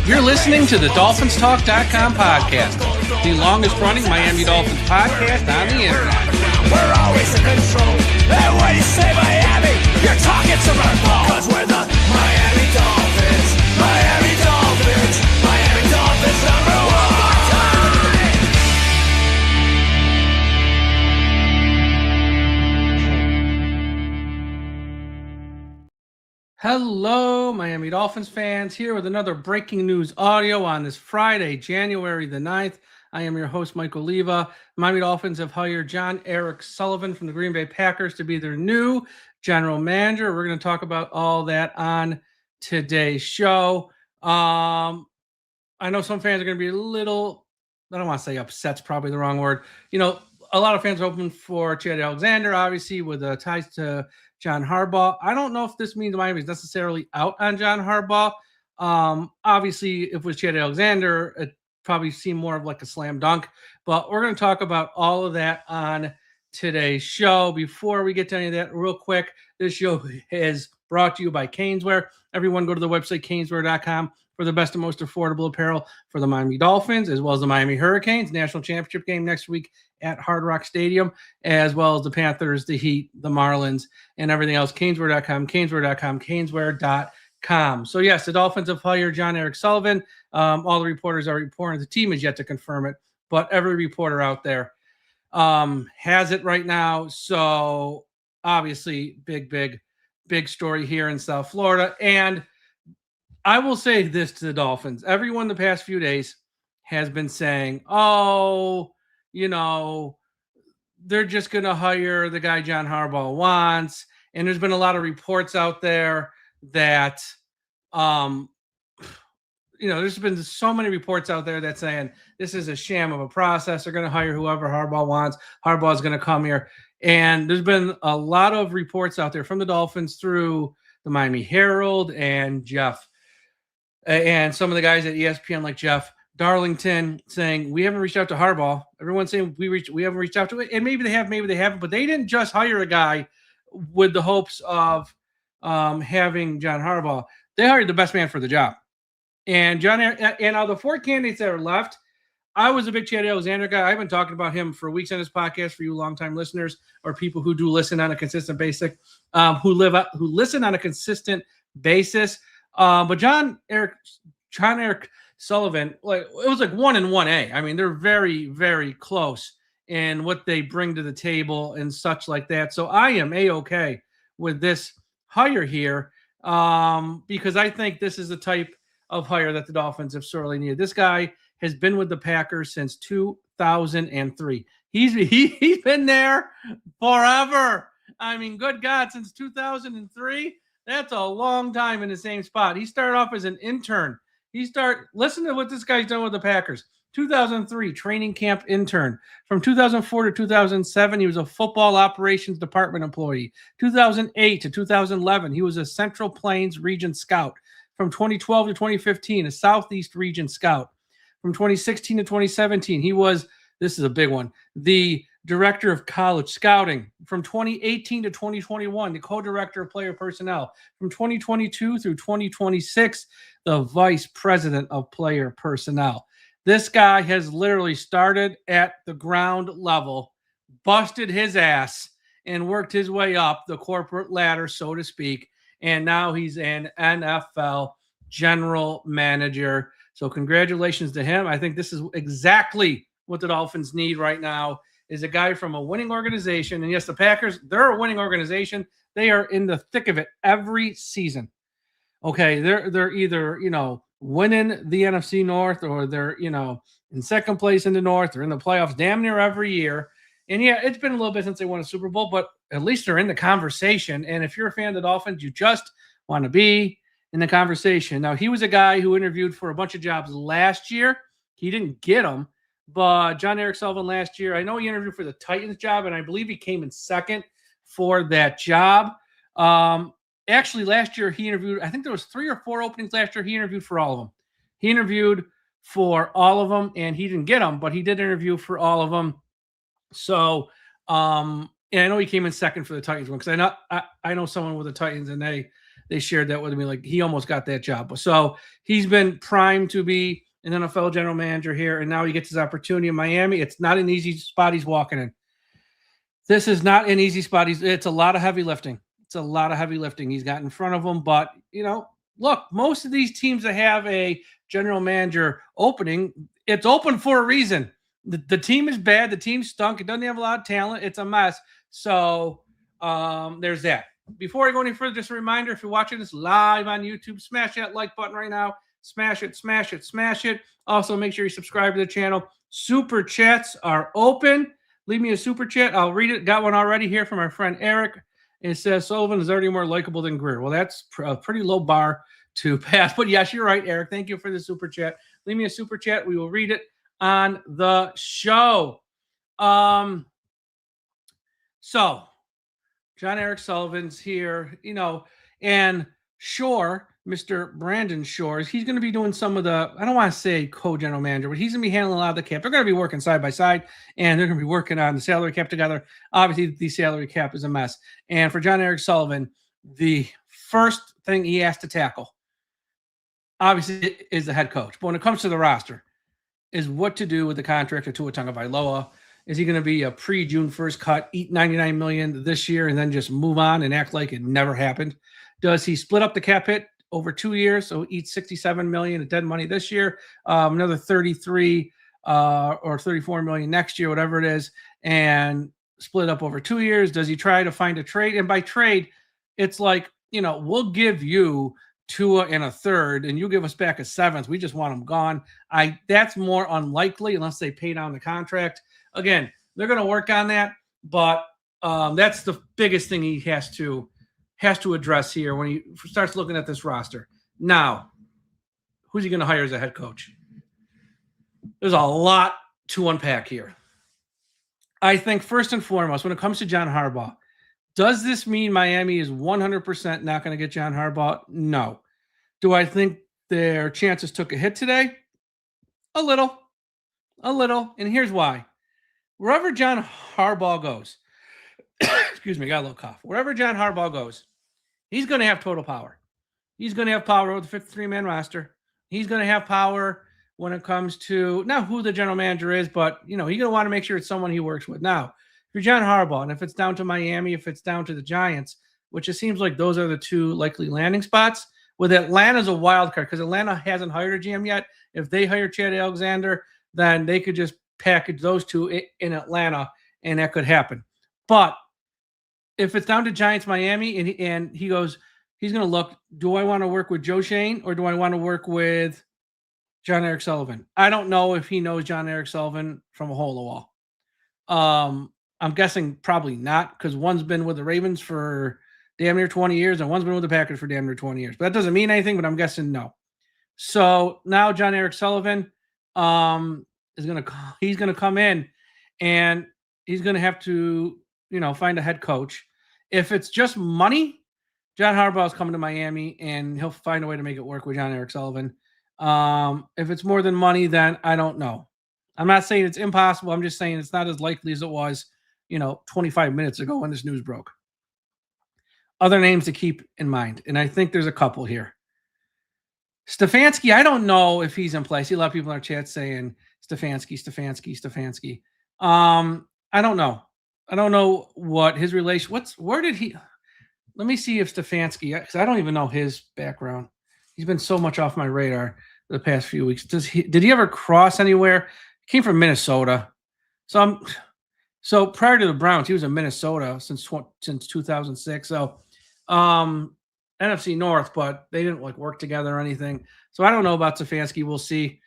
You're listening to the DolphinsTalk.com podcast, the longest-running Miami Dolphins podcast on the internet. We're always in control, and when you say Miami, you're talking to Merkel, because we're the Miami Dolphins, Miami Dolphins, Miami Dolphins #1. Hello, Miami Dolphins fans, here with another breaking news audio on this Friday, January the 9th. I am your host, Mike Oliva. Miami Dolphins have hired Jon-Eric Sullivan from the Green Bay Packers to be their new general manager. We're going to talk about all that on today's show. I know some fans are going to be a little, I don't want to say upset's probably the wrong word. You know, a lot of fans are hoping for Chad Alexander, obviously, with ties to John Harbaugh. I don't know if this means Miami is necessarily out on John Harbaugh. Obviously, if it was Chad Alexander, it probably seemed more of like a slam dunk. But we're going to talk about all of that on today's show. Before we get to any of that, real quick, this show is brought to you by Caneswear. Everyone go to the website, caneswear.com, for the best and most affordable apparel for the Miami Dolphins, as well as the Miami Hurricanes national championship game next week at Hard Rock Stadium, as well as the Panthers, the Heat, the Marlins, and everything else. Caneswear.com, Caneswear.com, Caneswear.com. So, yes, the Dolphins have hired Jon-Eric Sullivan. All the reporters are reporting. The team is yet to confirm it, but every reporter out there has it right now. So, obviously, big story here in South Florida. And I will say this to the Dolphins. Everyone the past few days has been saying, oh, you know, they're just going to hire the guy John Harbaugh wants. And there's been a lot of reports out there that, there's been so many reports out there that saying this is a sham of a process. They're going to hire whoever Harbaugh wants. Harbaugh is going to come here. And there's been a lot of reports out there from the Dolphins through the Miami Herald and Jeff and some of the guys at ESPN like Jeff Darlington saying, we haven't reached out to Harbaugh. Everyone's saying we haven't reached out to it. And maybe they have, maybe they haven't, but they didn't just hire a guy with the hopes of having John Harbaugh. They hired the best man for the job. And and out of the four candidates that are left, I was a big Chad Alexander guy. I've been talking about him for weeks on this podcast for you longtime listeners or people who do listen on a consistent basis, who listen on a consistent basis. But Jon-Eric Sullivan, like it was like 1 and 1A. I mean, they're very, very close in what they bring to the table and such like that. So I am A-okay with this hire here because I think this is the type of hire that the Dolphins have sorely needed. This guy has been with the Packers since 2003. He's been there forever. I mean, good God, since 2003. That's a long time in the same spot. He started off as an intern. Listen to what this guy's done with the Packers. 2003, training camp intern. From 2004 to 2007, he was a football operations department employee. 2008 to 2011, he was a Central Plains region scout. From 2012 to 2015, a Southeast region scout. From 2016 to 2017, he was, this is a big one, the director of college scouting. From 2018 to 2021, the co-director of player personnel. From 2022 through 2026, the vice president of player personnel. This guy has literally started at the ground level, busted his ass, and worked his way up the corporate ladder, so to speak. And now he's an NFL general manager. So congratulations to him. I think this is exactly what the Dolphins need right now, is a guy from a winning organization. And yes, the Packers, they're a winning organization. They are in the thick of it every season. Okay, they're either, winning the NFC North or they're, in second place in the North or in the playoffs damn near every year. And yeah, it's been a little bit since they won a Super Bowl, but at least they're in the conversation. And if you're a fan of the Dolphins, you just want to be in the conversation. Now, he was a guy who interviewed for a bunch of jobs last year. He didn't get them. But Jon-Eric Sullivan last year, I know he interviewed for the Titans job, and I believe he came in second for that job. Actually, last year he interviewed, I think there was 3 or 4 openings last year. He interviewed for all of them. He interviewed for all of them, and he didn't get them, but he did interview for all of them. So, and I know he came in second for the Titans one because I know someone with the Titans, and they they shared that with me. Like, he almost got that job. So he's been primed to be an NFL general manager here, and now he gets his opportunity in Miami. It's not an easy spot he's walking in. This is not an easy spot. It's a lot of heavy lifting. It's a lot of heavy lifting he's got in front of him. But, look, most of these teams that have a general manager opening, it's open for a reason. The team is bad. The team stunk. It doesn't have a lot of talent. It's a mess. So there's that. Before I go any further, just a reminder, if you're watching this live on YouTube, smash that like button right now. Smash it, smash it, smash it. Also, make sure you subscribe to the channel. Super chats are open. Leave me a super chat. I'll read it. Got one already here from our friend Eric. It says, Sullivan is already more likable than Greer. Well, that's a pretty low bar to pass. But yes, you're right, Eric. Thank you for the super chat. Leave me a super chat. We will read it on the show. So Jon-Eric Sullivan's here, and Shore, Mr. Brandon Shores, he's going to be doing some of the, I don't want to say co-general manager, but he's going to be handling a lot of the cap. They're going to be working side by side, and they're going to be working on the salary cap together. Obviously, the salary cap is a mess. And for Jon-Eric Sullivan, the first thing he has to tackle, obviously, is the head coach. But when it comes to the roster, is what to do with the contract of Tua Tagovailoa. Is he going to be a pre-June 1st cut, eat $99 million this year, and then just move on and act like it never happened? Does he split up the cap hit over 2 years, so eat $67 million of dead money this year, another 33 or 34 million next year, whatever it is, and split up over 2 years? Does he try to find a trade? And by trade, it's like, we'll give you Tua and a third, and you give us back a seventh. We just want him gone. That's more unlikely unless they pay down the contract. Again, they're going to work on that, but that's the biggest thing he has to address here when he starts looking at this roster. Now, who's he going to hire as a head coach? There's a lot to unpack here. I think first and foremost, when it comes to John Harbaugh, does this mean Miami is 100% not going to get John Harbaugh? No. Do I think their chances took a hit today? A little. And here's why. Wherever John Harbaugh goes, excuse me, got a little cough. Wherever John Harbaugh goes, he's going to have total power. He's going to have power over the 53-man roster. He's going to have power when it comes to not who the general manager is, but, he's going to want to make sure it's someone he works with. Now, if you're John Harbaugh, and if it's down to Miami, if it's down to the Giants, which it seems like those are the two likely landing spots, with Atlanta's a wild card because Atlanta hasn't hired a GM yet. If they hire Chad Alexander, then they could just package those two in Atlanta, and that could happen. But if it's down to Giants, Miami, and he goes, he's going to look, do I want to work with Joe Shane or do I want to work with Jon-Eric Sullivan? I don't know if he knows Jon-Eric Sullivan from a hole in the wall. I'm guessing probably not, because one's been with the Ravens for damn near 20 years and one's been with the Packers for damn near 20 years. But that doesn't mean anything, but I'm guessing no. So now Jon-Eric Sullivan he's going to come in and he's going to have to, find a head coach. If it's just money, John Harbaugh is coming to Miami and he'll find a way to make it work with Jon-Eric Sullivan. If it's more than money, then I don't know. I'm not saying it's impossible. I'm just saying it's not as likely as it was, 25 minutes ago when this news broke. Other names to keep in mind, and I think there's a couple here. Stefanski, I don't know if he's in place. I see a lot of people in our chat saying Stefanski. I don't know. I don't know what his relation. Where did he? Let me see if Stefanski, because I don't even know his background. He's been so much off my radar the past few weeks. Did he ever cross anywhere? He came from Minnesota. So prior to the Browns, he was in Minnesota since 2006. So NFC North, but they didn't work together or anything. So I don't know about Stefanski. We'll see.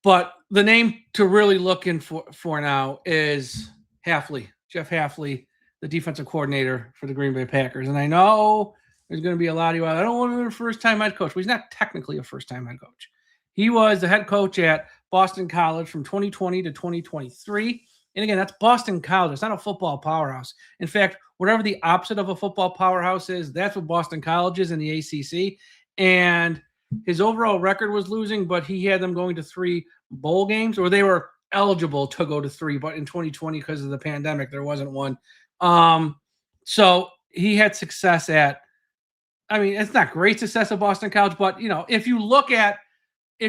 But the name to really look in for now is Hafley, Jeff Hafley, the defensive coordinator for the Green Bay Packers. And I know there's going to be a lot of you. I don't want to be a first-time head coach. Well, he's not technically a first-time head coach. He was the head coach at Boston College from 2020 to 2023. And again, that's Boston College. It's not a football powerhouse. In fact, whatever the opposite of a football powerhouse is, that's what Boston College is in the ACC. And his overall record was losing, but he had them going to 3 bowl games, or they were eligible to go to 3. But in 2020, because of the pandemic, there wasn't one. So he had success at I mean, it's not great success at Boston College, but if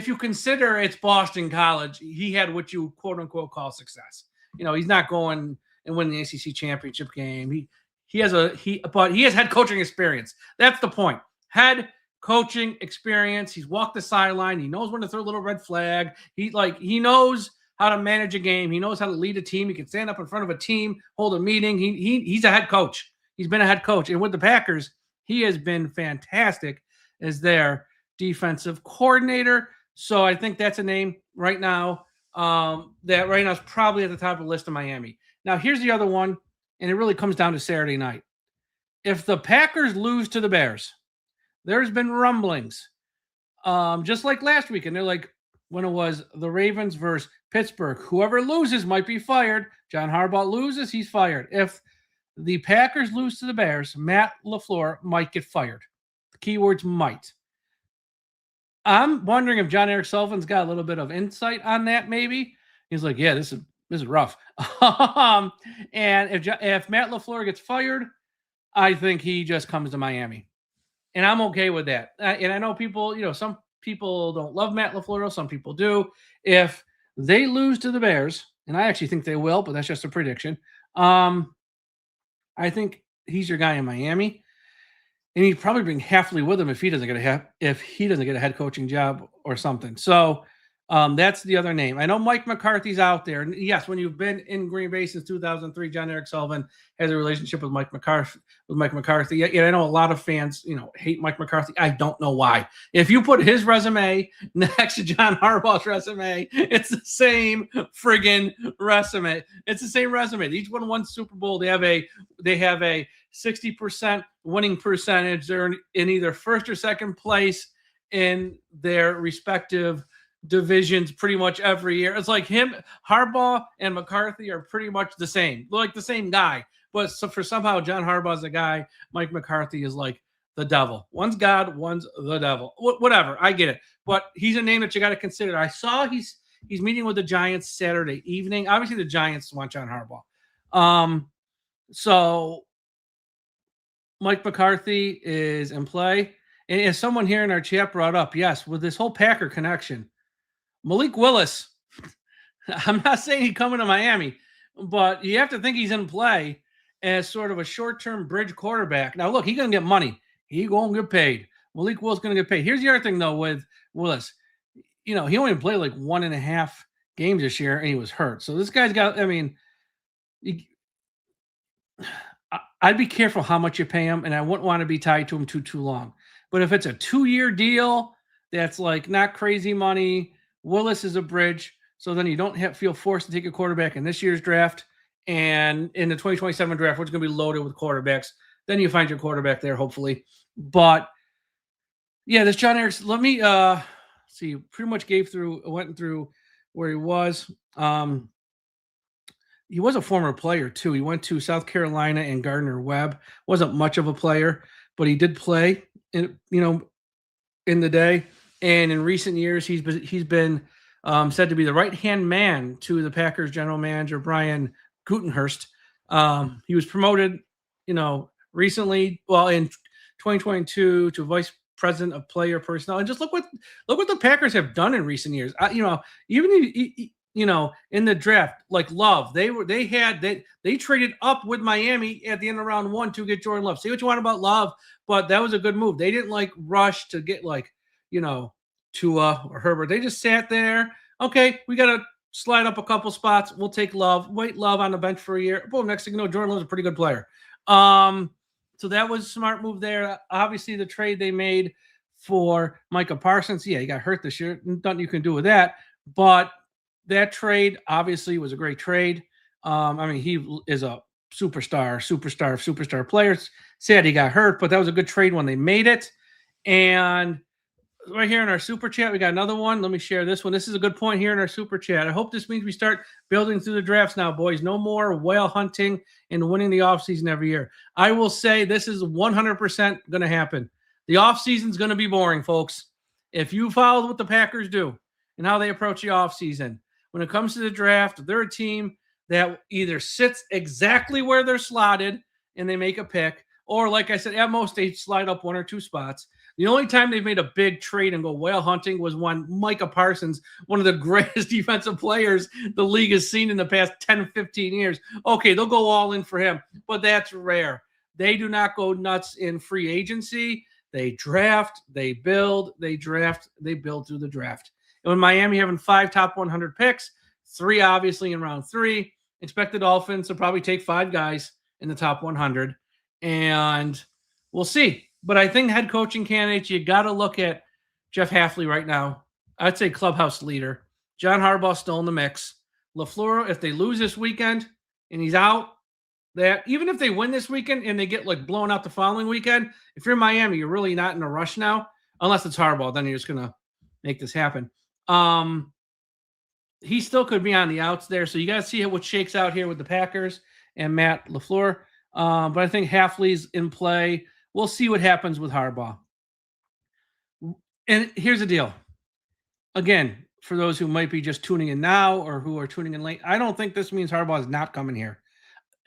you consider it's Boston College, he had what you quote unquote call success. He's not going and win the ACC championship game. He has head coaching experience. That's the point. Head coaching experience. He's walked the sideline. He knows when to throw a little red flag. He knows how to manage a game. He knows how to lead a team. He can stand up in front of a team, hold a meeting. He's a head coach. He's been a head coach. And with the Packers, he has been fantastic as their defensive coordinator. So I think that's a name right now that right now is probably at the top of the list of Miami. Now, here's the other one, and it really comes down to Saturday night. If the Packers lose to the Bears, there's been rumblings, just like last week, and they're like, when it was the Ravens versus Pittsburgh, whoever loses might be fired. John Harbaugh loses, he's fired. If the Packers lose to the Bears, Matt LaFleur might get fired. The keywords might. I'm wondering if Jon-Eric Sullivan's got a little bit of insight on that, maybe. He's like, yeah, this is rough. And if Matt LaFleur gets fired, I think he just comes to Miami. And I'm okay with that. And I know people, some people don't love Matt LaFleur. Some people do. If they lose to the Bears, and I actually think they will, but that's just a prediction, I think he's your guy in Miami. And he'd probably bring Hafley with him if he doesn't get a head coaching job or something. So that's the other name. I know Mike McCarthy's out there. And yes, when you've been in Green Bay since 2003, Jon-Eric Sullivan has a relationship with Mike McCarthy. And I know a lot of fans, hate Mike McCarthy. I don't know why. If you put his resume next to John Harbaugh's resume, it's the same friggin' resume. It's the same resume. Each one won Super Bowl. They have a 60% winning percentage. They're in either first or second place in their respective divisions pretty much every year. It's like Harbaugh and McCarthy are pretty much the same. They're like the same guy. But for somehow John Harbaugh's a guy, Mike McCarthy is like the devil. One's God, one's the devil. Whatever, I get it. But he's a name that you got to consider. I saw he's meeting with the Giants Saturday evening. Obviously, the Giants want John Harbaugh. So Mike McCarthy is in play. And as someone here in our chat brought up, yes, with this whole Packer connection, Malik Willis, I'm not saying he's coming to Miami, but you have to think he's in play as sort of a short-term bridge quarterback. Now, look, he's going to get money. He's going to get paid. Malik Willis is going to get paid. Here's the other thing, though, with Willis. He only played like 1.5 games this year, and he was hurt. So this guy's got, I'd be careful how much you pay him, and I wouldn't want to be tied to him too long. But if it's a 2-year deal that's like not crazy money, Willis is a bridge, so then you don't feel forced to take a quarterback in this year's draft and in the 2027 draft, which is going to be loaded with quarterbacks. Then you find your quarterback there, hopefully. But yeah, this Jon-Eric, let me see. Pretty much went through where he was. He was a former player too. He went to South Carolina and Gardner-Webb. Wasn't much of a player, but he did play in the day. And in recent years, he's been said to be the right-hand man to the Packers general manager, Brian Gutenhurst. He was promoted, recently, in 2022 to vice president of player personnel. And just look what the Packers have done in recent years. Even in the draft, like Love, they traded up with Miami at the end of round 1 to get Jordan Love. Say what you want about Love, but that was a good move. They didn't rush to get Tua or Herbert. They just sat there. Okay, we got to slide up a couple spots. We'll take Love. Wait Love on the bench for a year. Boom, next thing you know, Jordan Love's a pretty good player. So that was a smart move there. Obviously, the trade they made for Micah Parsons, yeah, he got hurt this year. Nothing you can do with that. But that trade obviously was a great trade. He is a superstar player. Sad he got hurt, but that was a good trade when they made it. And right here in our super chat, we got another one. Let me share this one. This is a good point here in our super chat. I hope this means we start building through the drafts now, boys. No more whale hunting and winning the offseason every year. I will say this is 100% going to happen. The offseason is going to be boring, folks. If you follow what the Packers do and how they approach the offseason, when it comes to the draft, they're a team that either sits exactly where they're slotted and they make a pick, Or like I said, at most they slide up 1 or 2 spots. The only time they've made a big trade and go whale hunting was when Micah Parsons, one of the greatest defensive players the league has seen in the past 10, 15 years. Okay, they'll go all in for him, but that's rare. They do not go nuts in free agency. They draft, they build, they draft, they build through the draft. And with Miami having 5 top 100 picks, 3 obviously in round 3, expect the Dolphins to probably take 5 guys in the top 100. And we'll see. But I think head coaching candidates, you got to look at Jeff Hafley right now. I'd say clubhouse leader. John Harbaugh still in the mix. LaFleur, if they lose this weekend and he's out, that even if they win this weekend and they get like blown out the following weekend, if you're Miami, you're really not in a rush now, unless it's Harbaugh. Then you're just gonna make this happen. He still could be on the outs there, so you got to see what shakes out here with the Packers and Matt LaFleur. But I think Hafley's in play. We'll see what happens with Harbaugh. And here's the deal. Again, for those who might be just tuning in now or who are tuning in late, I don't think this means Harbaugh is not coming here.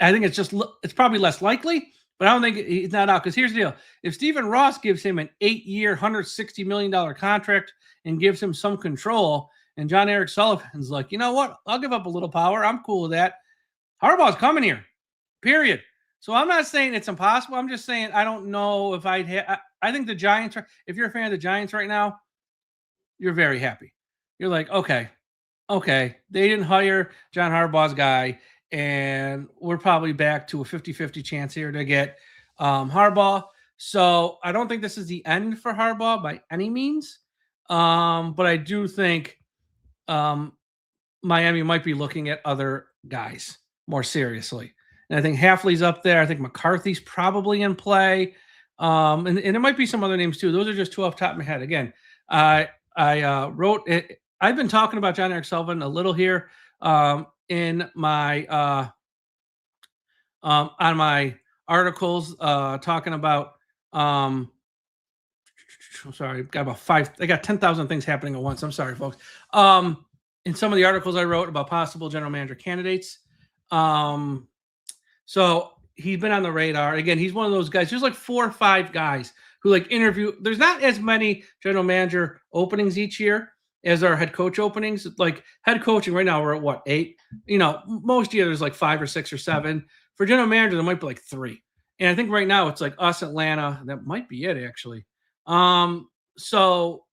I think it's probably less likely, but I don't think he's not out. Because here's the deal. If Stephen Ross gives him an 8-year, $160 million contract and gives him some control, and Jon-Eric Sullivan's like, you know what? I'll give up a little power. I'm cool with that. Harbaugh's coming here, period. So I'm not saying it's impossible. I'm just saying I don't know if I think the Giants, if you're a fan of the Giants right now, you're very happy. You're like, okay, they didn't hire John Harbaugh's guy, and we're probably back to a 50-50 chance here to get Harbaugh. So I don't think this is the end for Harbaugh by any means. But I do think Miami might be looking at other guys more seriously. And I think Hafley's up there. I think McCarthy's probably in play. And there might be some other names too. Those are just 2 off the top of my head. Again, I wrote it. I've been talking about Jon-Eric Sullivan a little here in my on my articles talking about sorry, got about 5. I got 10,000 things happening at once. I'm sorry, folks. In some of the articles I wrote about possible general manager candidates. So he's been on the radar. Again, he's one of those guys. There's like 4 or 5 guys who like interview. There's not as many general manager openings each year as our head coach openings. Like head coaching right now, we're at what, 8? Most years there's like 5 or 6 or 7. For general manager, there might be like 3. And I think right now it's like us, Atlanta. That might be it actually. So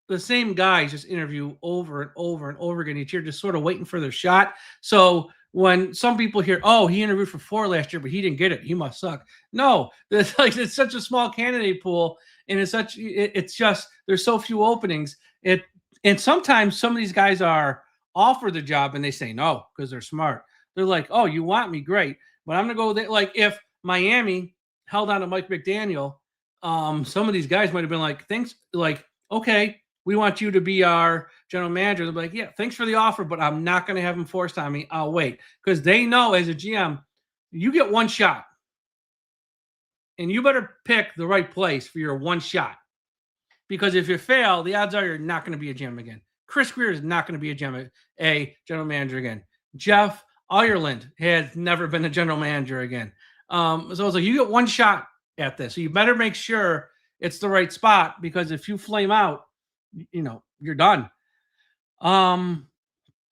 the same guys just interview over and over and over again each year, just sort of waiting for their shot. So when some people hear, oh, he interviewed for 4 last year, but he didn't get it, he must suck. No, it's such a small candidate pool, and it's just there's so few openings. And sometimes some of these guys are offered the job and they say no because they're smart. They're like, oh, you want me, great, but I'm gonna go there. Like if Miami held on to Mike McDaniel, some of these guys might have been like, thanks, like, okay, we want you to be our general manager. They'll be like, yeah, thanks for the offer, but I'm not going to have them forced on me. I'll wait. Because they know as a GM, you get 1 shot. And you better pick the right place for your 1 shot. Because if you fail, the odds are you're not going to be a GM again. Chris Greer is not going to be a general manager again. Jeff Ireland has never been a general manager again. So it's like you get 1 shot at this. So you better make sure it's the right spot, because if you flame out, you're done.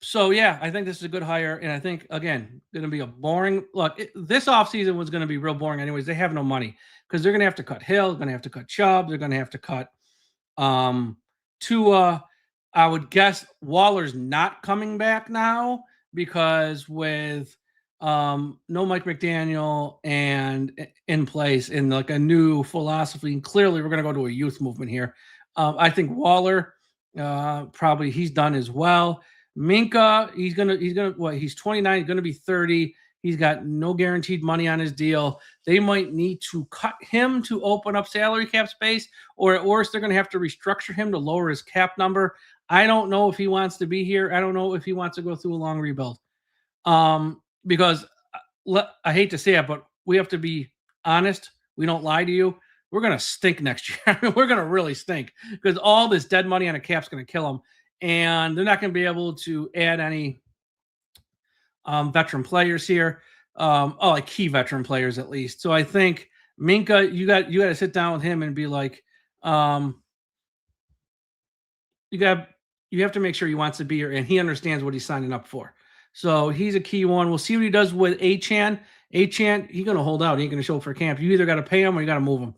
So yeah, I think this is a good hire, and I think again, going to be a boring look. This offseason was going to be real boring anyways. They have no money because they're going to have to cut Hill, going to have to cut Chubb, they're going to have to cut Tua. I would guess Waller's not coming back now because with no Mike McDaniel and in place in like a new philosophy, and clearly we're going to go to a youth movement here. I think Waller probably he's done as well. Minka, he's 29, he's going to be 30. He's got no guaranteed money on his deal. They might need to cut him to open up salary cap space, or at worst, they're going to have to restructure him to lower his cap number. I don't know if he wants to be here. I don't know if he wants to go through a long rebuild. Because I hate to say it, but we have to be honest. We don't lie to you. We're going to stink next year. We're going to really stink because all this dead money on a cap's going to kill them. And they're not going to be able to add any veteran players here. Like key veteran players at least. So I think Minka, you got to sit down with him and be like, you have to make sure he wants to be here and he understands what he's signing up for. So he's a key one. We'll see what he does with Achan. Achan, he's going to hold out. He ain't going to show up for camp. You either got to pay him or you got to move him,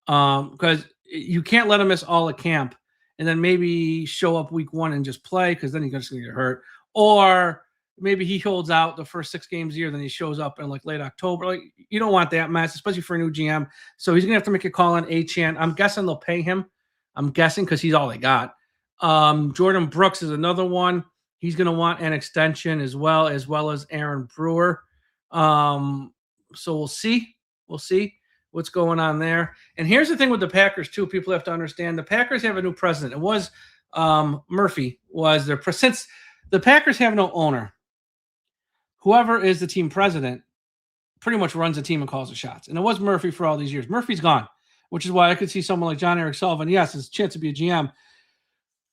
because you can't let him miss all of camp and then maybe show up week 1 and just play, because then he's just going to get hurt. Or maybe he holds out the first 6 games a year, then he shows up in like late October. Like, you don't want that mess, especially for a new GM. So he's going to have to make a call on Achan. I'm guessing they'll pay him. I'm guessing because he's all they got. Jordan Brooks is another one. He's going to want an extension as well as Aaron Brewer. So we'll see. We'll see what's going on there. And here's the thing with the Packers too. People have to understand the Packers have a new president. It was Murphy was their since the Packers have no owner. Whoever is the team president pretty much runs the team and calls the shots. And it was Murphy for all these years. Murphy's gone, which is why I could see someone like Jon-Eric Sullivan. Yes, his chance to be a GM.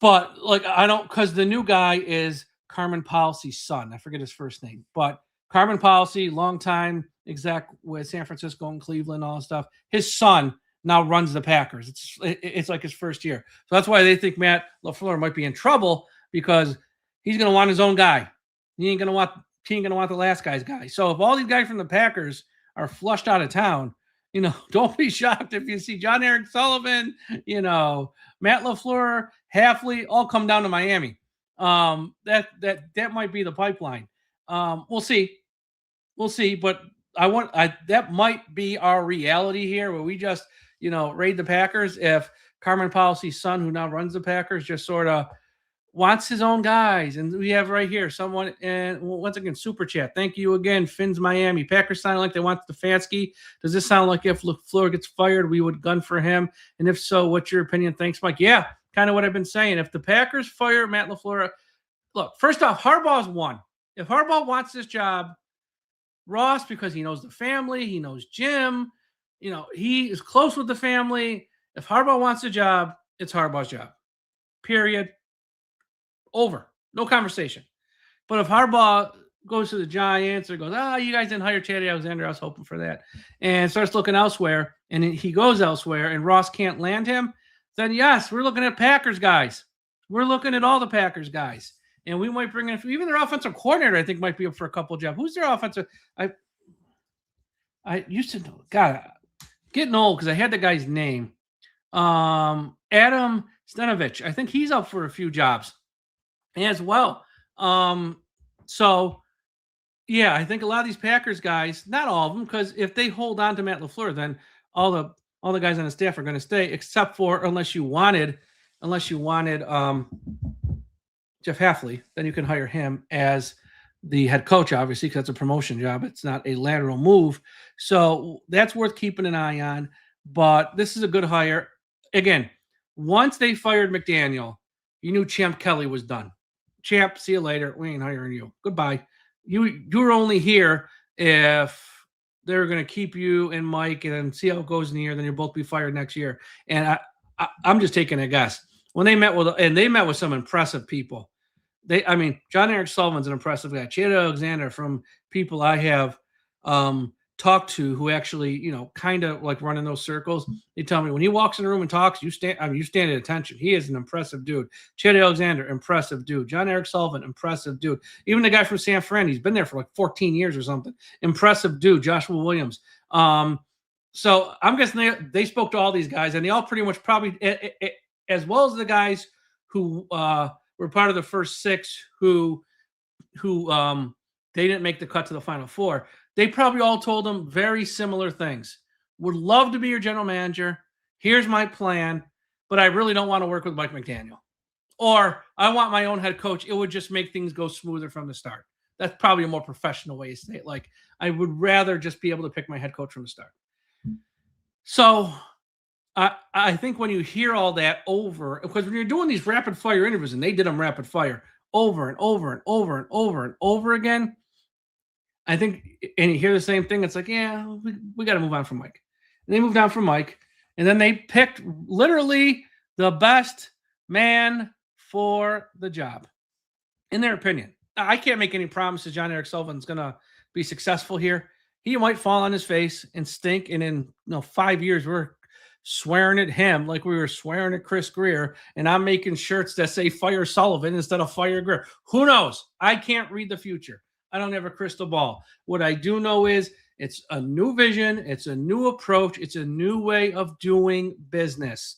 But like I don't, because the new guy is Carmen Policy's son. I forget his first name, but Carmen Policy, longtime exec with San Francisco and Cleveland, all that stuff. His son now runs the Packers. It's like his first year, so that's why they think Matt LaFleur might be in trouble, because he's going to want his own guy. He ain't going to want the last guy's guy. So if all these guys from the Packers are flushed out of town, don't be shocked if you see Jon-Eric Sullivan, Matt LaFleur, Halfley, all come down to Miami. That might be the pipeline. We'll see. But that might be our reality here, where we just, raid the Packers. If Carmen Policy's son, who now runs the Packers, just sort of wants his own guys. And we have right here someone, and once again, super chat. Thank you again, Finn's Miami. Packers sound like they want Stefanski. Does this sound like if LaFleur gets fired, we would gun for him? And if so, what's your opinion? Thanks, Mike. Yeah, kind of what I've been saying. If the Packers fire Matt LaFleur, look, first off, Harbaugh's won. If Harbaugh wants this job, Ross, because he knows the family, he knows Jim, he is close with the family. If Harbaugh wants the job, it's Harbaugh's job. Period. Over. No conversation. But if Harbaugh goes to the Giants or goes, you guys didn't hire Chad Alexander, I was hoping for that, and starts looking elsewhere, and he goes elsewhere, and Ross can't land him, then yes, we're looking at Packers guys. We're looking at all the Packers guys. And we might bring in even their offensive coordinator, I think, might be up for a couple of jobs. Who's their offensive? I used to know. God, getting old because I had the guy's name. Adam Stenovich. I think he's up for a few jobs as well. So, yeah, I think a lot of these Packers guys, not all of them, because if they hold on to Matt LaFleur, then all the guys on the staff are going to stay, except for unless you wanted Jeff Halfley, then you can hire him as the head coach, obviously, because it's a promotion job. It's not a lateral move. So that's worth keeping an eye on. But this is a good hire. Again, once they fired McDaniel, you knew Champ Kelly was done. Champ, see you later. We ain't hiring you. Goodbye. You're only here if they're going to keep you and Mike and see how it goes in the year. Then you'll both be fired next year. And I'm just taking a guess. When they met with some impressive people. Jon-Eric Sullivan's an impressive guy. Chad Alexander, from people I have talked to who actually, kind of like run in those circles, they tell me when he walks in the room and talks, you stand at attention. He is an impressive dude. Chad Alexander, impressive dude. Jon-Eric Sullivan, impressive dude. Even the guy from San Fran, he's been there for like 14 years or something. Impressive dude. Joshua Williams. So I'm guessing they spoke to all these guys, and they all pretty much probably, as well as the guys who were part of the first 6 who they didn't make the cut to the Final Four. They probably all told them very similar things. Would love to be your general manager. Here's my plan, but I really don't want to work with Mike McDaniel. Or I want my own head coach. It would just make things go smoother from the start. That's probably a more professional way to say it. Like, I would rather just be able to pick my head coach from the start. So I think when you hear all that over, because when you're doing these rapid fire interviews, and they did them rapid fire over and over and over and over and over again, I think, and you hear the same thing, it's like, yeah, we got to move on from Mike. And they moved on from Mike, and then they picked literally the best man for the job, in their opinion. Now, I can't make any promises Jon-Eric Sullivan's going to be successful here. he might fall on his face and stink. And in 5 years, we're swearing at him like we were swearing at Chris Greer. And I'm making shirts that say fire Sullivan instead of fire Greer. Who knows? I can't read the future. I don't have a crystal ball. What I do know is it's a new vision. It's a new approach. It's a new way of doing business.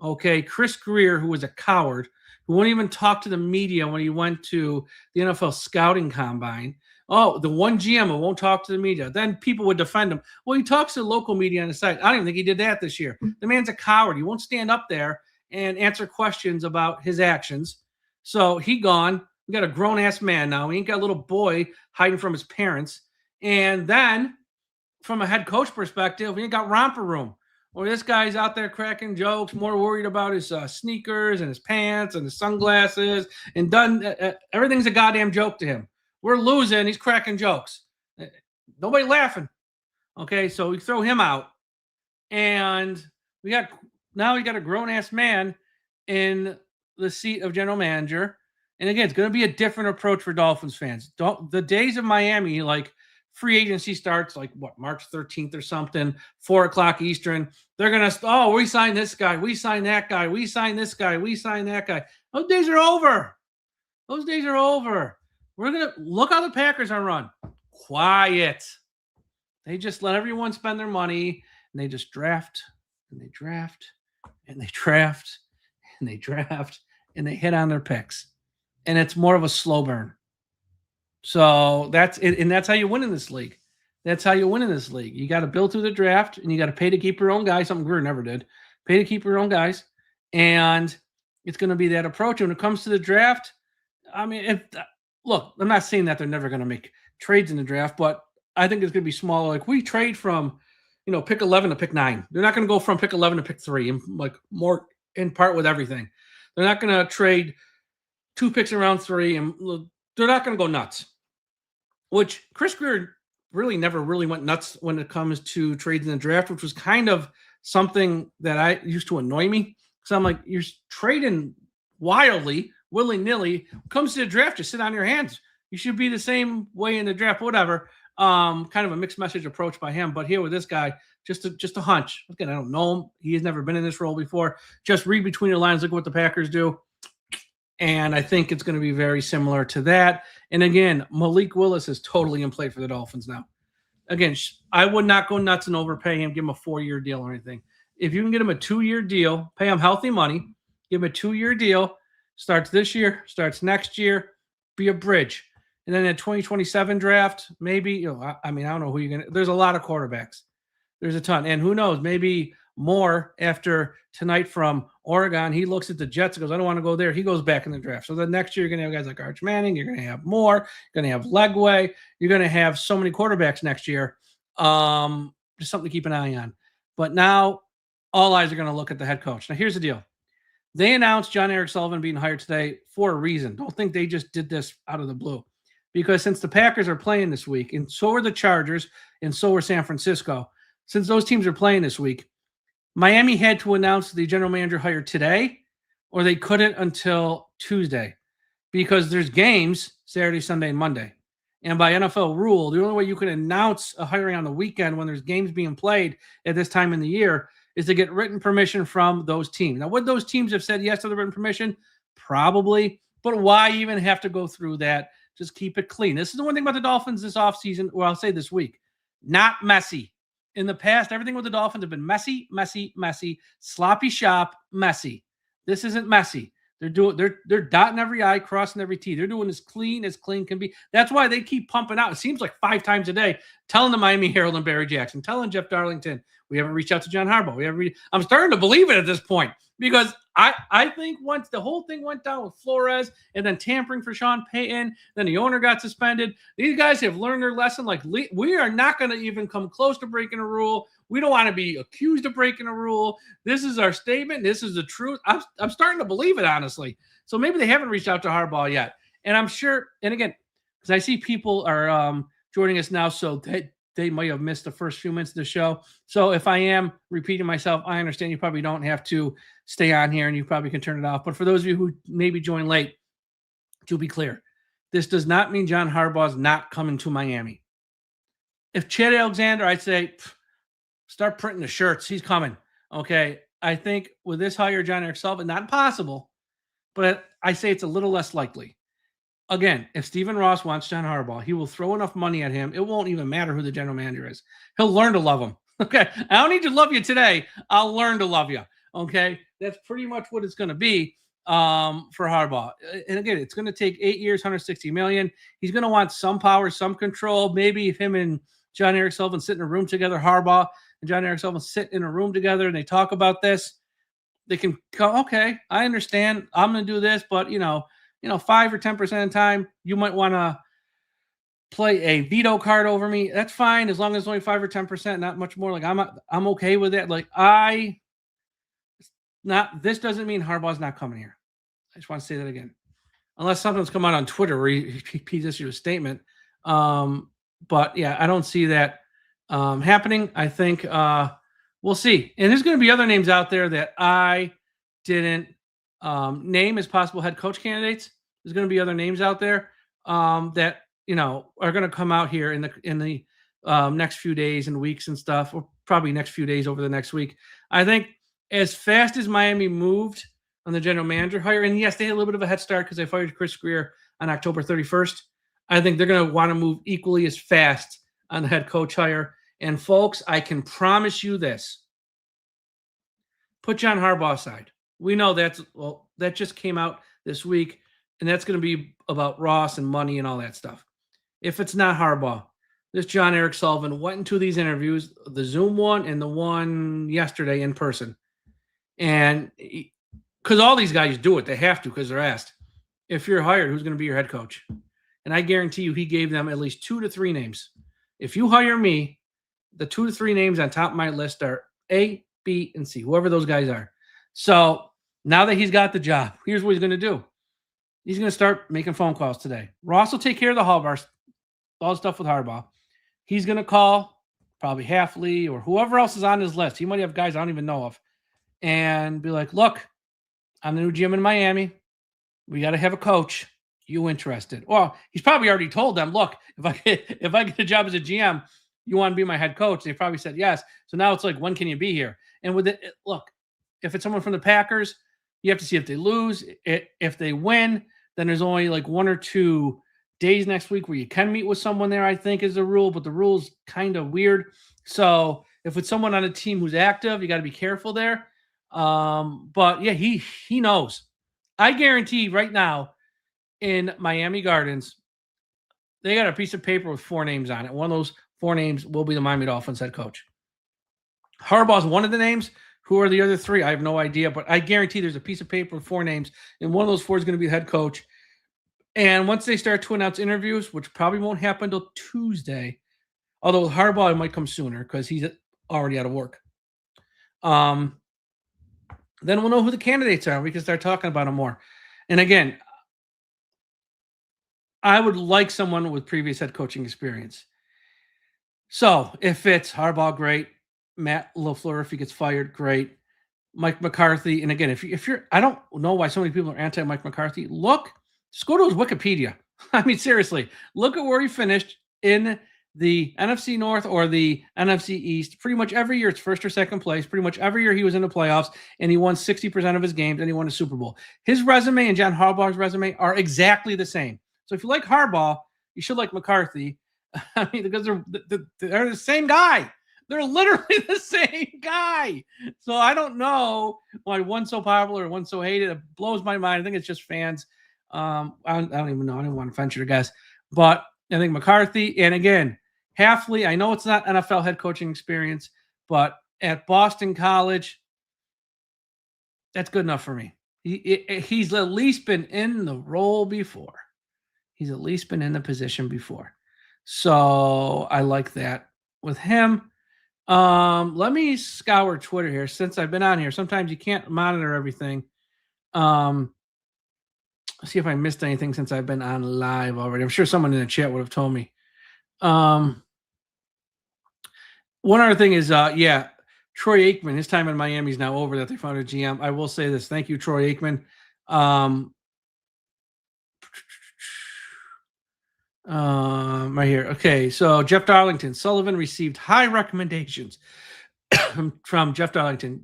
Okay, Chris Greer, who was a coward, who wouldn't even talk to the media when he went to the NFL scouting combine. Oh, the one GM who won't talk to the media. Then people would defend him. Well, he talks to the local media on the site. I don't even think he did that this year. The man's a coward. He won't stand up there and answer questions about his actions. So he gone. We got a grown-ass man now. He ain't got a little boy hiding from his parents. And then from a head coach perspective, we ain't got romper room. Or this guy's out there cracking jokes, more worried about his sneakers and his pants and his sunglasses, and everything's a goddamn joke to him. We're losing. He's cracking jokes. Nobody laughing. Okay, so we throw him out, and we got a grown-ass man in the seat of general manager. And again, it's going to be a different approach for Dolphins fans. The days of Miami, like free agency starts like March 13th or something, 4:00 Eastern. They're going to, we signed this guy. We signed that guy. We signed this guy. We signed that guy. Those days are over. Those days are over. We're going to look how the Packers are run. Quiet. They just let everyone spend their money, and they just draft, and they draft, and they draft, and they draft, and they hit on their picks. And it's more of a slow burn. So that's it, and that's how you win in this league. That's how you win in this league. You got to build through the draft, and you got to pay to keep your own guys, something Greer never did. Pay to keep your own guys, and it's going to be that approach. When it comes to the draft, I mean, look, I'm not saying that they're never going to make trades in the draft, but I think it's going to be smaller. Like we trade from, pick 11 to pick 9. They're not going to go from pick 11 to pick 3 and like more in part with everything. They're not going to trade 2 picks in round 3, and they're not going to go nuts. Which Chris Greer really never really went nuts when it comes to trades in the draft, which was kind of something that I used to annoy me. So I'm like, you're trading wildly, willy-nilly. When it comes to the draft, just sit on your hands. You should be the same way in the draft, whatever. Kind of a mixed message approach by him. But here with this guy, just a hunch. Again, I don't know him. He has never been in this role before. Just read between the lines. Look at what the Packers do. And I think it's going to be very similar to that. And again, Malik Willis is totally in play for the Dolphins now. Again, I would not go nuts and overpay him, give him a 4-year deal or anything. If you can get him a 2-year deal, pay him healthy money, give him a 2-year deal, starts this year, starts next year, be a bridge. And then in 2027 draft, maybe, I don't know who you're going to – there's a lot of quarterbacks. There's a ton. And who knows, maybe more after tonight from Oregon, he looks at the Jets and goes, I don't want to go there. He goes back in the draft. So then next year, you're going to have guys like Arch Manning. You're going to have Moore. You're going to have Legway. You're going to have so many quarterbacks next year. Just something to keep an eye on. But now all eyes are going to look at the head coach. Now, here's the deal. They announced Jon-Eric Sullivan being hired today for a reason. Don't think they just did this out of the blue. Because since the Packers are playing this week, and so are the Chargers, and so are San Francisco, since those teams are playing this week, Miami had to announce the general manager hired today, or they couldn't until Tuesday, because there's games Saturday, Sunday, and Monday. And by NFL rule, the only way you can announce a hiring on the weekend when there's games being played at this time in the year is to get written permission from those teams. Now, would those teams have said yes to the written permission? Probably. But why even have to go through that? Just keep it clean. This is the one thing about the Dolphins this offseason, or I'll say this week. Not messy. In the past, everything with the Dolphins have been messy, messy, messy, sloppy shop, messy. This isn't messy. They're dotting every I, crossing every T. They're doing as clean can be. That's why they keep pumping out. It seems like 5 times a day, telling the Miami Herald and Barry Jackson, telling Jeff Darlington, we haven't reached out to John Harbaugh. I'm starting to believe it at this point, because I think once the whole thing went down with Flores and then tampering for Sean Payton, then the owner got suspended. These guys have learned their lesson. Like, we are not going to even come close to breaking a rule. We don't want to be accused of breaking a rule. This is our statement. This is the truth. I'm starting to believe it, honestly. So maybe they haven't reached out to Harbaugh yet. And I'm sure, and again, because I see people are joining us now, so they might have missed the first few minutes of the show. So if I am repeating myself, I understand you probably don't have to stay on here and you probably can turn it off. But for those of you who maybe joined late, to be clear, this does not mean John Harbaugh is not coming to Miami. if Chad Alexander, I'd say start printing the shirts. He's coming. Okay. I think with this hire, Jon-Eric Sullivan, not impossible, but I say it's a little less likely. Again, if Stephen Ross wants John Harbaugh, he will throw enough money at him. It won't even matter who the general manager is. He'll learn to love him. Okay. I don't need to love you today. I'll learn to love you. Okay. That's pretty much what it's going to be for Harbaugh. And again, it's going to take 8 years, $160 million. He's going to want some power, some control. Maybe if him and Jon-Eric Sullivan sit in a room together, Harbaugh and Jon-Eric Sullivan sit in a room together and they talk about this, they can go, okay, I understand. I'm going to do this, but 5 or 10% of the time, you might want to play a veto card over me. That's fine as long as it's only 5 or 10%, not much more. Like I'm okay with it. Like this doesn't mean Harbaugh's not coming here. I just want to say that again, unless something's come out on Twitter where he issued a statement. But yeah, I don't see that happening. I think we'll see. And there's going to be other names out there that I didn't name as possible head coach candidates. There's going to be other names out there that are going to come out here in the next few days and weeks and stuff, or probably next few days over the next week. I think as fast as Miami moved on the general manager hire, and yes, they had a little bit of a head start because they fired Chris Greer on October 31st. I think they're going to want to move equally as fast on the head coach hire. And folks, I can promise you this: put John Harbaugh aside. We know that just came out this week, and that's going to be about Ross and money and all that stuff. If it's not Harbaugh, this Jon-Eric Sullivan went into these interviews, the Zoom one and the one yesterday in person. And because all these guys do it, they have to because they're asked. If you're hired, who's going to be your head coach? And I guarantee you he gave them at least 2 to 3 names. If you hire me, the 2 to 3 names on top of my list are A, B, and C, whoever those guys are. So now that he's got the job, here's what he's going to do. He's going to start making phone calls today. Ross will take care of the Harbaugh, all the stuff with Harbaugh. He's going to call probably Halfley or whoever else is on his list. He might have guys I don't even know of and be like, look, I'm the new GM in Miami. We got to have a coach. You interested? Well, he's probably already told them, look, if I get a job as a GM, you want to be my head coach? They probably said yes. So now it's like, when can you be here? And with it, look, if it's someone from the Packers, you have to see if they lose. If they win, then there's only like 1 or 2 days next week where you can meet with someone there, I think is the rule, but the rule's kind of weird. So if it's someone on a team who's active, you got to be careful there. But yeah, he knows. I guarantee right now in Miami Gardens, they got a piece of paper with 4 names on it. One of those 4 names will be the Miami Dolphins head coach. Harbaugh's one of the names. Who are the other 3? I have no idea, but I guarantee there's a piece of paper with 4 names, and one of those 4 is going to be the head coach. And once they start to announce interviews, which probably won't happen until Tuesday, although Harbaugh might come sooner because he's already out of work. Then we'll know who the candidates are. We can start talking about them more. And again, I would like someone with previous head coaching experience. So if it's Harbaugh, great. Matt LaFleur, if he gets fired, great. Mike McCarthy. And again, if you're, I don't know why so many people are anti-Mike McCarthy. Just go to his Wikipedia. I mean, seriously, look at where he finished in the NFC North or the NFC East. Pretty much every year it's first or second place. Pretty much every year he was in the playoffs and he won 60% of his games and he won a Super Bowl. His resume and John Harbaugh's resume are exactly the same. So if you like Harbaugh, you should like McCarthy. I mean, because they're the same guy. They're literally the same guy. So I don't know why one's so popular and one's so hated. It blows my mind. I think it's just fans. I don't even know. I don't want to venture to guess. But I think McCarthy, and again, Halfley, I know it's not NFL head coaching experience, but at Boston College, that's good enough for me. He's at least been in the role before. He's at least been in the position before. So I like that with him. Let me scour Twitter here since I've been on here. Sometimes you can't monitor everything. See if I missed anything since I've been on live already. I'm sure someone in the chat would have told me. One other thing is, Troy Aikman, his time in Miami is now over that they found a GM. I will say this. Thank you, Troy Aikman. Right here. Okay, so Jeff Darlington. Sullivan received high recommendations from Jeff Darlington.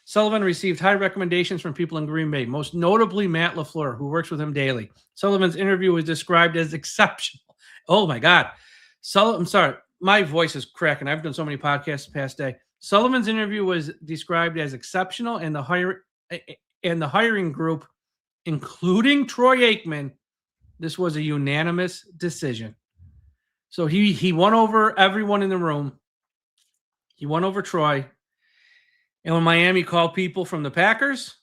Sullivan received high recommendations from people in Green Bay, most notably Matt LaFleur, who works with him daily. Sullivan's interview was described as exceptional. Oh my God. I'm sorry. My voice is cracking. I've done so many podcasts the past day. Sullivan's interview was described as exceptional, and the hiring group, including Troy Aikman, this was a unanimous decision. So he won over everyone in the room. He won over Troy. And when Miami called people from the Packers,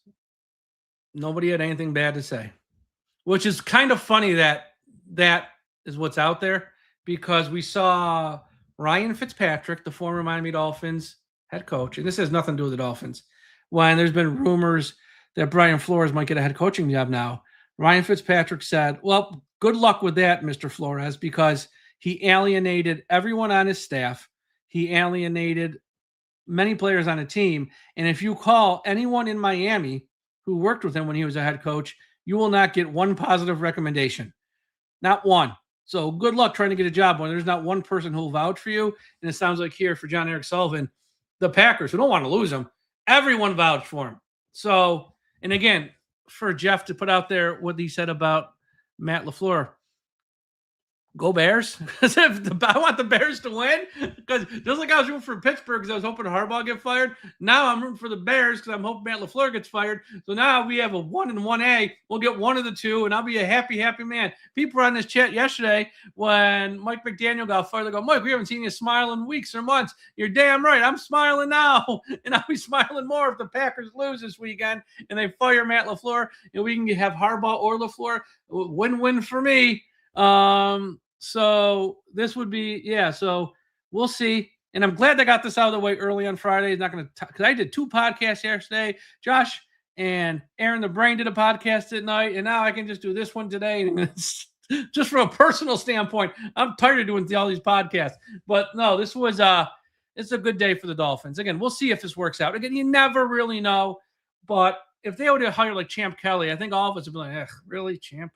nobody had anything bad to say, which is kind of funny that is what's out there, because we saw Ryan Fitzpatrick, the former Miami Dolphins head coach, and this has nothing to do with the Dolphins, when there's been rumors that Brian Flores might get a head coaching job now. Ryan Fitzpatrick said, well, good luck with that, Mr. Flores, because he alienated everyone on his staff. He alienated many players on a team. And if you call anyone in Miami who worked with him when he was a head coach, you will not get one positive recommendation. Not one. So good luck trying to get a job when there's not one person who will vouch for you. And it sounds like here for Jon-Eric Sullivan, the Packers, who don't want to lose him, everyone vouched for him. So, and again, for Jeff to put out there what he said about Matt LaFleur, go Bears. I want the Bears to win, because just like I was rooting for Pittsburgh because I was hoping Harbaugh get fired, now I'm rooting for the Bears because I'm hoping Matt LaFleur gets fired. So now we have a 1 and 1A. We'll get one of the two, and I'll be a happy man. People were on this chat yesterday when Mike McDaniel got fired. They go, Mike, we haven't seen you smile in weeks or months. You're damn right. I'm smiling now, and I'll be smiling more if the Packers lose this weekend and they fire Matt LaFleur, and we can have Harbaugh or LaFleur. Win-win for me. So this would be, so we'll see. And I'm glad they got this out of the way early on Friday. Not going to, because I did 2 podcasts yesterday. Josh and Aaron the Brain did a podcast at night, and now I can just do this one today. And it's just from a personal standpoint, I'm tired of doing all these podcasts. But no, this was it's a good day for the Dolphins. Again, we'll see if this works out. Again, you never really know. But if they would have hired like Champ Kelly, I think all of us would be like, really, Champ?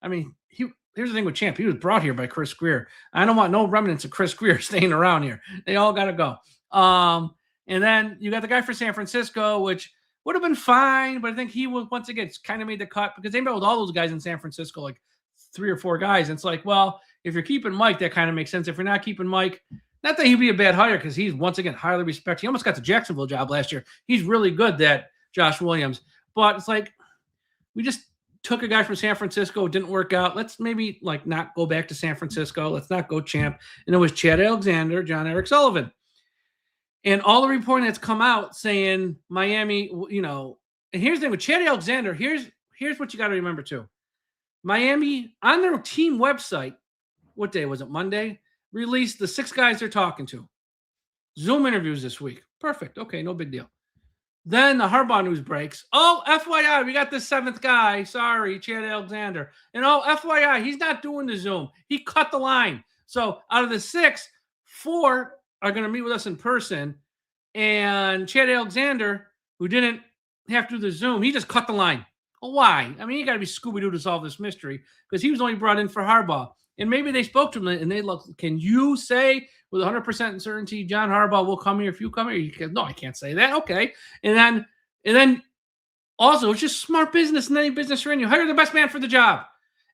I mean, here's the thing with Champ. He was brought here by Chris Greer. I don't want no remnants of Chris Greer staying around here. They all got to go. And then you got the guy for San Francisco, which would have been fine, but I think he was, once again, kind of made the cut because they met with all those guys in San Francisco, like 3 or 4 guys. And it's like, well, if you're keeping Mike, that kind of makes sense. If you're not keeping Mike, not that he'd be a bad hire, because he's, once again, highly respected. He almost got the Jacksonville job last year. He's really good, that Josh Williams. But it's like, we just took a guy from San Francisco, didn't work out. Let's maybe like not go back to San Francisco. Let's not go Champ. And it was Chad Alexander, Jon-Eric Sullivan. And all the reporting that's come out saying Miami, and here's the thing with Chad Alexander, here's what you got to remember too. Miami, on their team website, what day was it? Monday, released the 6 guys they're talking to. Zoom interviews this week. Perfect. Okay, no big deal. Then the Harbaugh news breaks. Oh, FYI, we got the 7th guy. Sorry, Chad Alexander. And FYI, he's not doing the Zoom. He cut the line. So out of the 6, 4 are going to meet with us in person. And Chad Alexander, who didn't have to do the Zoom, he just cut the line. Well, why? I mean, you got to be Scooby-Doo to solve this mystery, because he was only brought in for Harbaugh. And maybe they spoke to him and they look, can you say with 100% certainty John Harbaugh will come here if you come here? You can, no, I can't say that. Okay. And then also, it's just smart business in any business you're in. You hire the best man for the job.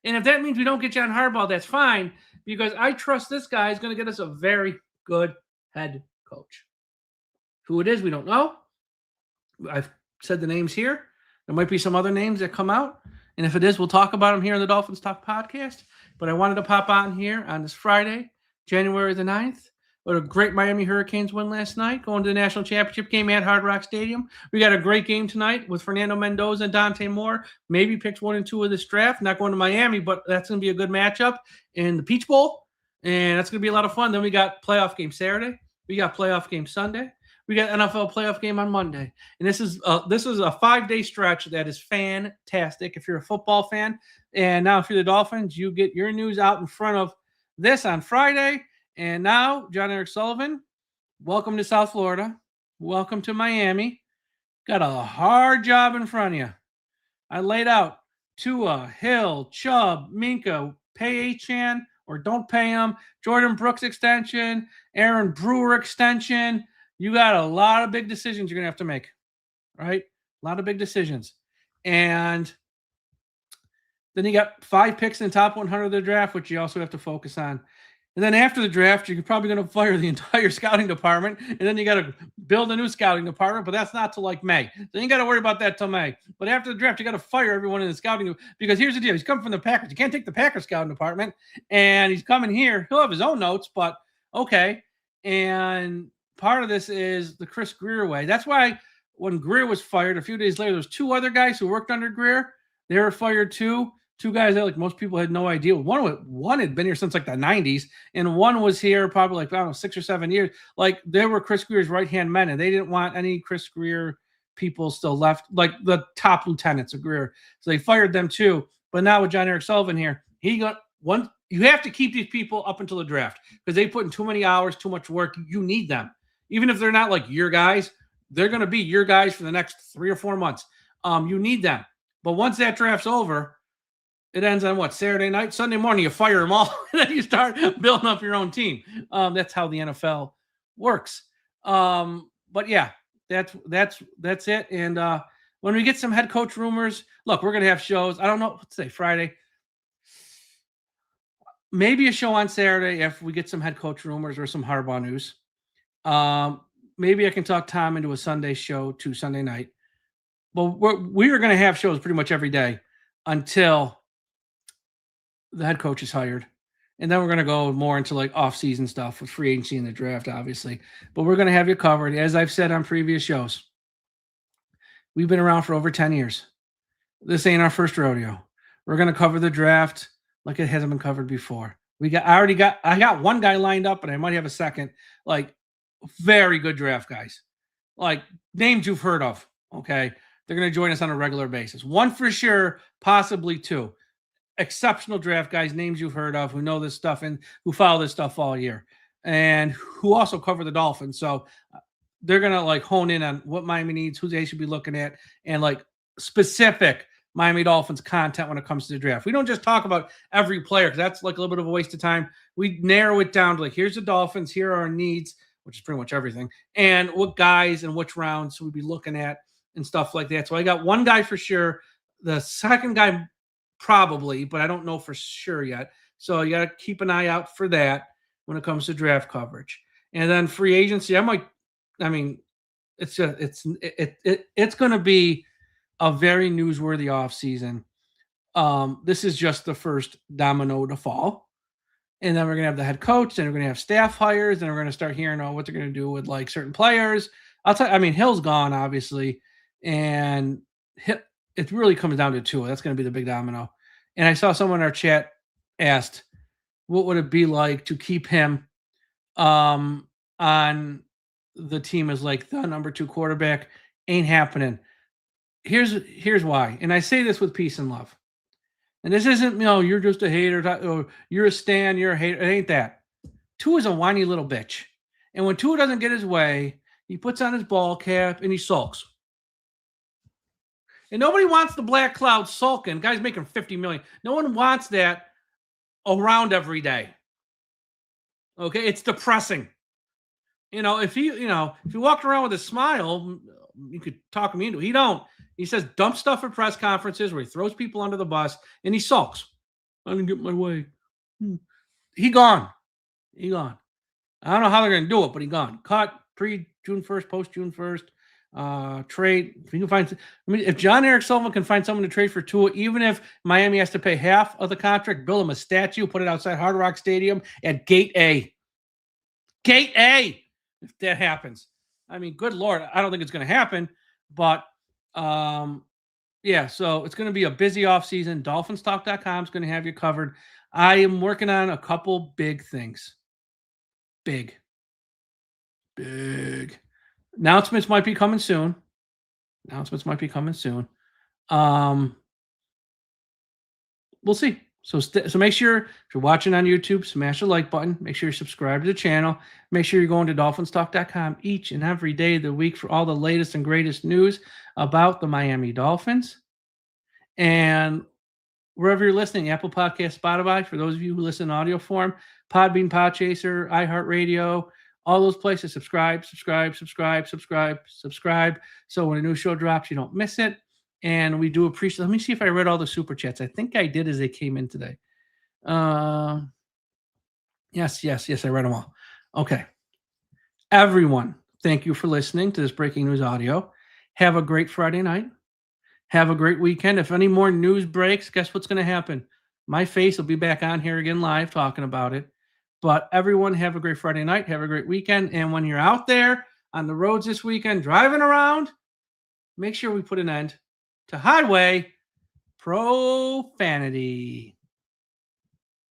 And if that means we don't get John Harbaugh, that's fine, because I trust this guy is going to get us a very good head coach. Who it is, we don't know. I've said the names here. There might be some other names that come out. And if it is, we'll talk about them here on the Dolphins Talk podcast. But I wanted to pop on here on this Friday, January the 9th. What a great Miami Hurricanes win last night, going to the national championship game at Hard Rock Stadium. We got a great game tonight with Fernando Mendoza and Dante Moore. Maybe picked 1 and 2 of this draft. Not going to Miami, but that's going to be a good matchup in the Peach Bowl. And that's going to be a lot of fun. Then we got playoff game Saturday. We got playoff game Sunday. We got NFL playoff game on Monday. And this is a 5-day stretch that is fantastic if you're a football fan. And now if you're the Dolphins, you get your news out in front of this on Friday. And now, Jon-Eric Sullivan, welcome to South Florida. Welcome to Miami. Got a hard job in front of you. I laid out Tua, Hill, Chubb, Minka, pay Achane or don't pay him. Jordan Brooks extension, Aaron Brewer extension. You got a lot of big decisions you're going to have to make, right? A lot of big decisions. And then you got 5 picks in the top 100 of the draft, which you also have to focus on. And then after the draft, you're probably going to fire the entire scouting department. And then you got to build a new scouting department, but that's not till like May. So you got to worry about that till May. But after the draft, you got to fire everyone in the scouting, because here's the deal. He's coming from the Packers. You can't take the Packers scouting department. And he's coming here. He'll have his own notes, but okay. And part of this is the Chris Grier way. That's why when Grier was fired, a few days later, there was 2 other guys who worked under Grier. They were fired too. 2 guys that like most people had no idea. One had been here since like the 90s, and one was here probably like, I don't know, 6 or 7 years. Like they were Chris Grier's right-hand men, and they didn't want any Chris Grier people still left, like the top lieutenants of Grier. So they fired them too. But now with Jon-Eric Sullivan here, he got one. You have to keep these people up until the draft because they put in too many hours, too much work. You need them. Even if they're not like your guys, they're going to be your guys for the next 3 or 4 months. You need them. But once that draft's over, it ends on what, Saturday night? Sunday morning, you fire them all, and then you start building up your own team. That's how the NFL works. But yeah, that's it. And when we get some head coach rumors, look, we're gonna have shows. I don't know, what's today, Friday? Maybe a show on Saturday if we get some head coach rumors or some Harbaugh news. Maybe I can talk Tom into a Sunday show to Sunday night. But we're going to have shows pretty much every day until the head coach is hired. And then we're going to go more into like off-season stuff with free agency and the draft, obviously. But we're going to have you covered. As I've said on previous shows, we've been around for over 10 years. This ain't our first rodeo. We're going to cover the draft like it hasn't been covered before. I got one guy lined up, and I might have a second, like very good draft guys, like names you've heard of. Okay. They're going to join us on a regular basis. One for sure, possibly 2. Exceptional draft guys, names you've heard of, who know this stuff and who follow this stuff all year, and who also cover the Dolphins. So they're going to like hone in on what Miami needs, who they should be looking at, and like specific Miami Dolphins content when it comes to the draft. We don't just talk about every player because that's like a little bit of a waste of time. We narrow it down to like, here's the Dolphins, here are our needs, which is pretty much everything, and what guys and which rounds we'd be looking at and stuff like that. So I got one guy for sure. The second guy probably, but I don't know for sure yet. So you got to keep an eye out for that when it comes to draft coverage. And then free agency, it's going to be a very newsworthy offseason. This is just the first domino to fall. And then we're going to have the head coach, and we're going to have staff hires, and we're going to start hearing what they're going to do with like certain players. Hill's gone, obviously. And it really comes down to 2. That's going to be the big domino. And I saw someone in our chat asked, what would it be like to keep him on the team as like the number 2 quarterback? Ain't happening. Here's why. And I say this with peace and love. And this isn't, you're just a hater, or you're a stan, you're a hater. It ain't that. Tua is a whiny little bitch. And when Tua doesn't get his way, he puts on his ball cap and he sulks. And nobody wants the black cloud sulking. Guy's making $50 million. No one wants that around every day. Okay, it's depressing. If he walked around with a smile, you could talk him into it. He don't. He says dumb stuff at press conferences where he throws people under the bus and he sulks. I didn't get my way. He gone. I don't know how they're going to do it, but he gone. Cut pre-June 1st, post-June 1st. Trade. If you can find, if Jon-Eric Sullivan can find someone to trade for Tua, even if Miami has to pay half of the contract, build him a statue, put it outside Hard Rock Stadium at Gate A. Gate A. If that happens, good Lord, I don't think it's going to happen, but yeah. So it's going to be a busy offseason. DolphinsTalk.com is going to have you covered. I am working on a couple big things. Big. Announcements might be coming soon. We'll see. So make sure if you're watching on YouTube, smash the like button. Make sure you subscribe to the channel. Make sure you're going to DolphinsTalk.com each and every day of the week for all the latest and greatest news about the Miami Dolphins. And wherever you're listening, Apple Podcast, Spotify, for those of you who listen in audio form, Podbean, Podchaser, iHeartRadio, all those places. Subscribe. So when a new show drops, you don't miss it. And we do appreciate. Let me see if I read all the super chats. I think I did as they came in today. Yes, I read them all. Okay. Everyone, thank you for listening to this breaking news audio. Have a great Friday night. Have a great weekend. If any more news breaks, guess what's going to happen? My face will be back on here again live talking about it. But everyone, have a great Friday night. Have a great weekend. And when you're out there on the roads this weekend, driving around, make sure we put an end to highway profanity.